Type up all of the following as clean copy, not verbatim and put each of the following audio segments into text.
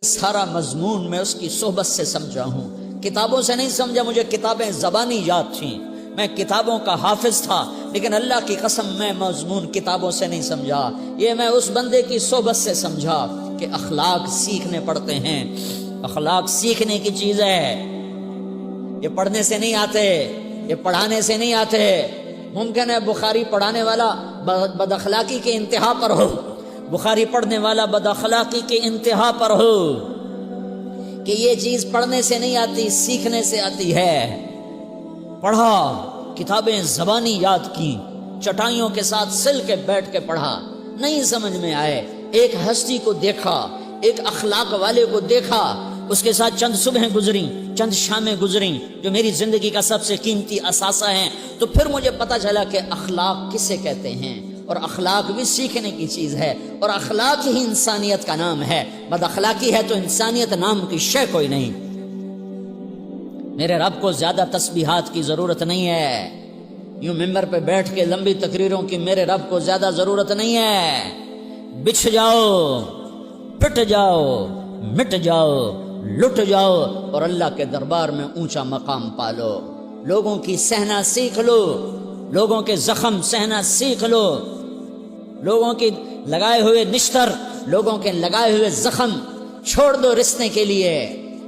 سارا مضمون میں اس کی صحبت سے سمجھا ہوں، کتابوں سے نہیں سمجھا۔ مجھے کتابیں زبانی یاد تھیں، میں کتابوں کا حافظ تھا، لیکن اللہ کی قسم میں مضمون کتابوں سے نہیں سمجھا، یہ میں اس بندے کی صحبت سے سمجھا کہ اخلاق سیکھنے پڑتے ہیں۔ اخلاق سیکھنے کی چیز ہے، یہ پڑھنے سے نہیں آتے، یہ پڑھانے سے نہیں آتے۔ ممکن ہے بخاری پڑھانے والا بد اخلاقی کے انتہا پر ہو، بخاری پڑھنے والا بد اخلاقی کے انتہا پر ہو، کہ یہ چیز پڑھنے سے نہیں آتی، سیکھنے سے آتی ہے۔ پڑھا، کتابیں زبانی یاد کی، چٹائیوں کے ساتھ سل کے بیٹھ کے پڑھا، نہیں سمجھ میں آئے، ایک ہستی کو دیکھا، ایک اخلاق والے کو دیکھا، اس کے ساتھ چند صبحیں گزریں، چند شامیں گزریں جو میری زندگی کا سب سے قیمتی اثاثہ ہیں، تو پھر مجھے پتہ چلا کہ اخلاق کسے کہتے ہیں، اور اخلاق بھی سیکھنے کی چیز ہے، اور اخلاق ہی انسانیت کا نام ہے۔ بد اخلاقی ہے تو انسانیت نام کی شے کوئی نہیں۔ میرے رب کو زیادہ تسبیحات کی ضرورت نہیں ہے، یوں ممبر پہ بیٹھ کے لمبی تقریروں کی میرے رب کو زیادہ ضرورت نہیں ہے۔ بچھ جاؤ، پٹ جاؤ، مٹ جاؤ، لٹ جاؤ، اور اللہ کے دربار میں اونچا مقام پالو۔ لوگوں کی سہنا سیکھ لو، لوگوں کے زخم سہنا سیکھ لو، لوگوں کی لگائے ہوئے نشتر، لوگوں کے لگائے ہوئے زخم چھوڑ دو رسنے کے لیے،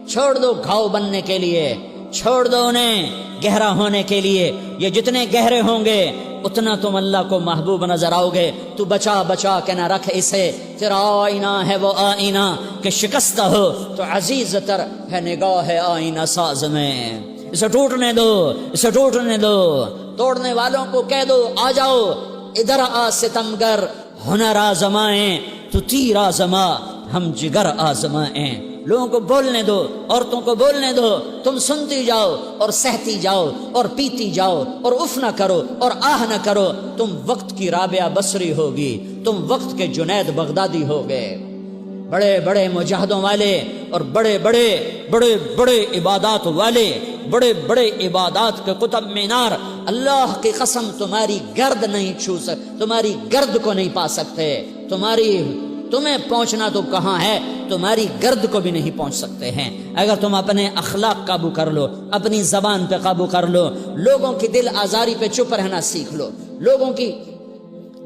چھوڑ دو گھاؤ بننے کے لیے، چھوڑ دو انہیں گہرا ہونے کے لیے۔ یہ جتنے گہرے ہوں گے اتنا تم اللہ کو محبوب نظر آؤ گے۔ تو بچا بچا کے نہ رکھ اسے، تیرا آئینہ ہے وہ آئینہ کہ شکستہ ہو تو عزیز تر ہے نگاہ آئینہ ساز میں۔ اسے ٹوٹنے دو، اسے ٹوٹنے دو۔ توڑنے والوں کو کہہ دو آ جاؤ ادھر آ ستمگر، ہنر آزمائیں تو تیر آزما، ہم جگر آزمائیں۔ لوگوں کو بولنے دو، عورتوں کو بولنے دو، تم سنتی جاؤ اور سہتی جاؤ اور پیتی جاؤ اور اف نہ کرو اور آہ نہ کرو۔ تم وقت کی رابعہ بصری ہوگی، تم وقت کے جنید بغدادی ہوگے۔ بڑے بڑے مجاہدوں والے اور بڑے بڑے بڑے بڑے عبادات والے، بڑے بڑے عبادات کے قطب مینار، اللہ کی قسم تمہاری گرد نہیں چھو سکتے، تمہاری گرد کو نہیں پا سکتے۔ تمہیں پہنچنا تو کہاں ہے، تمہاری گرد کو بھی نہیں پہنچ سکتے ہیں۔ اگر تم اپنے اخلاق قابو کر لو، اپنی زبان پہ قابو کر لو، لوگوں کی دل آزاری پہ چپ رہنا سیکھ لو، لوگوں کی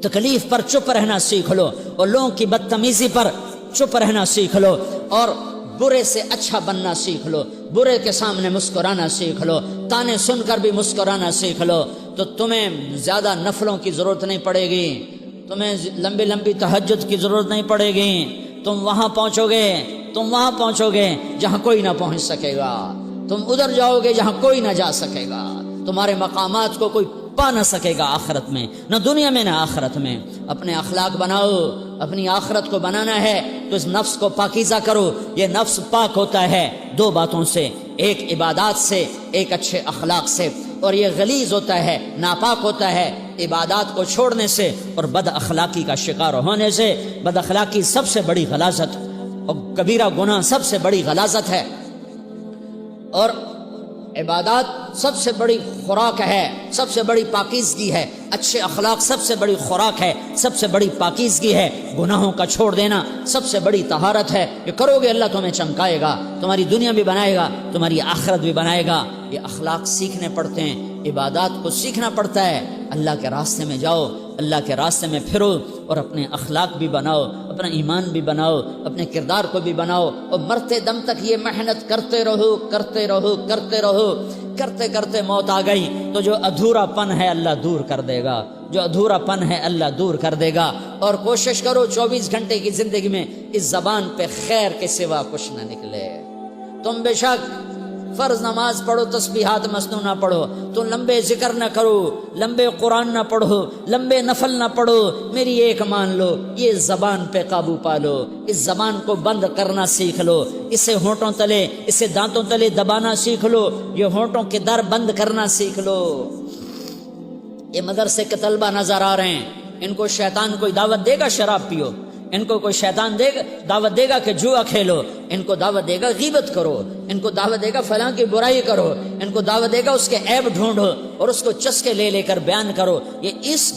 تکلیف پر چپ رہنا سیکھ لو، اور لوگوں کی بدتمیزی پر چپ رہنا سیکھ لو، اور برے سے اچھا بننا سیکھ لو، برے کے سامنے مسکرانا سیکھ لو، تانے سن کر بھی مسکرانا سیکھ لو، تو تمہیں زیادہ نفلوں کی ضرورت نہیں پڑے گی، تمہیں لمبی لمبی تہجد کی ضرورت نہیں پڑے گی۔ تم وہاں پہنچو گے، تم وہاں پہنچو گے جہاں کوئی نہ پہنچ سکے گا، تم ادھر جاؤ گے جہاں کوئی نہ جا سکے گا، تمہارے مقامات کو کوئی پا نہ سکے گا آخرت میں، نہ دنیا میں نہ آخرت میں۔ اپنے اخلاق بناؤ، اپنی آخرت کو بنانا ہے تو اس نفس کو پاکیزہ کرو۔ یہ نفس پاک ہوتا ہے دو باتوں سے، ایک عبادات سے، ایک اچھے اخلاق سے، اور یہ غلیظ ہوتا ہے، ناپاک ہوتا ہے عبادات کو چھوڑنے سے اور بد اخلاقی کا شکار ہونے سے۔ بد اخلاقی سب سے بڑی غلاظت اور کبیرہ گناہ سب سے بڑی غلاظت ہے، اور عبادات سب سے بڑی خوراک ہے، سب سے بڑی پاکیزگی ہے۔ اچھے اخلاق سب سے بڑی خوراک ہے، سب سے بڑی پاکیزگی ہے۔ گناہوں کا چھوڑ دینا سب سے بڑی طہارت ہے۔ یہ کرو گے اللہ تمہیں چمکائے گا، تمہاری دنیا بھی بنائے گا، تمہاری آخرت بھی بنائے گا۔ یہ اخلاق سیکھنے پڑتے ہیں، عبادات کو سیکھنا پڑتا ہے۔ اللہ کے راستے میں جاؤ، اللہ کے راستے میں پھرو، اور اپنے اخلاق بھی بناؤ، اپنا ایمان بھی بناؤ، اپنے کردار کو بھی بناؤ، اور مرتے دم تک یہ محنت کرتے رہو، کرتے رہو، کرتے رہو۔ کرتے کرتے موت آ گئی تو جو ادھورا پن ہے اللہ دور کر دے گا، جو ادھورا پن ہے اللہ دور کر دے گا۔ اور کوشش کرو 24 گھنٹے کی زندگی میں اس زبان پہ خیر کے سوا کچھ نہ نکلے۔ تم بے شک فرض نماز پڑھو، تسبیحات مسنون نہ پڑھو، تو لمبے ذکر نہ کرو، لمبے قرآن نہ پڑھو، لمبے نفل نہ پڑھو، میری ایک مان لو، یہ زبان پہ قابو پالو، اس زبان کو بند کرنا سیکھ لو، اسے ہونٹوں تلے، اسے دانتوں تلے دبانا سیکھ لو، یہ ہونٹوں کے در بند کرنا سیکھ لو۔ یہ مدرسے کے طلبہ نظر آ رہے ہیں، ان کو شیطان کوئی دعوت دے گا شراب پیو، ان کو کوئی شیطان دعوت دے گا کہ جوا کھیلو، ان کو دعوت دے گا غیبت کرو، ان کو دعوت دے گا فلاں کی برائی کرو، ان کو دعوت دے گا اس کے عیب ڈھونڈو اور اس کو چسکے لے لے کر بیان کرو۔ یہ اس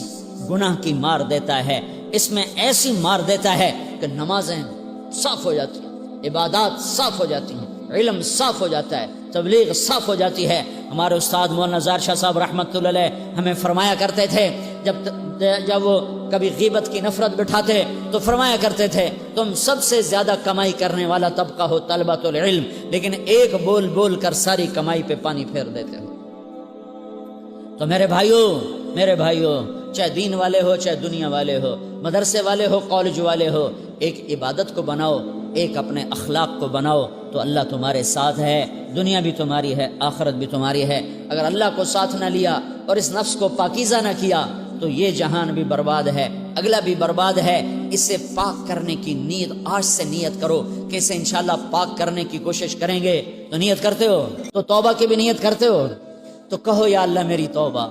گناہ کی مار دیتا ہے، اس میں ایسی مار دیتا ہے کہ نمازیں صاف ہو جاتی ہیں، عبادات صاف ہو جاتی ہیں، علم صاف ہو جاتا ہے، تبلیغ صاف ہو جاتی ہے۔ ہمارے استاد مولانا زار شاہ صاحب رحمۃ اللہ علیہ ہمیں فرمایا کرتے تھے، جب وہ کبھی غیبت کی نفرت بٹھاتے تو فرمایا کرتے تھے تم سب سے زیادہ کمائی کرنے والا طبقہ ہو طلبۃ العلم، لیکن ایک بول بول کر ساری کمائی پہ پانی پھیر دیتے ہو۔ تو میرے بھائیوں چاہے دین والے ہو چاہے دنیا والے ہو، مدرسے والے ہو کالج والے ہو، ایک عبادت کو بناؤ، ایک اپنے اخلاق کو بناؤ تو اللہ تمہارے ساتھ ہے، دنیا بھی تمہاری ہے، آخرت بھی تمہاری ہے۔ اگر اللہ کو ساتھ نہ لیا اور اس نفس کو پاکیزہ نہ کیا تو یہ جہان بھی برباد ہے، اگلا بھی برباد ہے۔ اسے پاک کرنے کی نیت آج سے نیت کرو کہ اسے انشاءاللہ پاک کرنے کی کوشش کریں گے۔ تو نیت کرتے ہو تو توبہ کی بھی نیت کرتے ہو، تو کہو یا اللہ میری توبہ،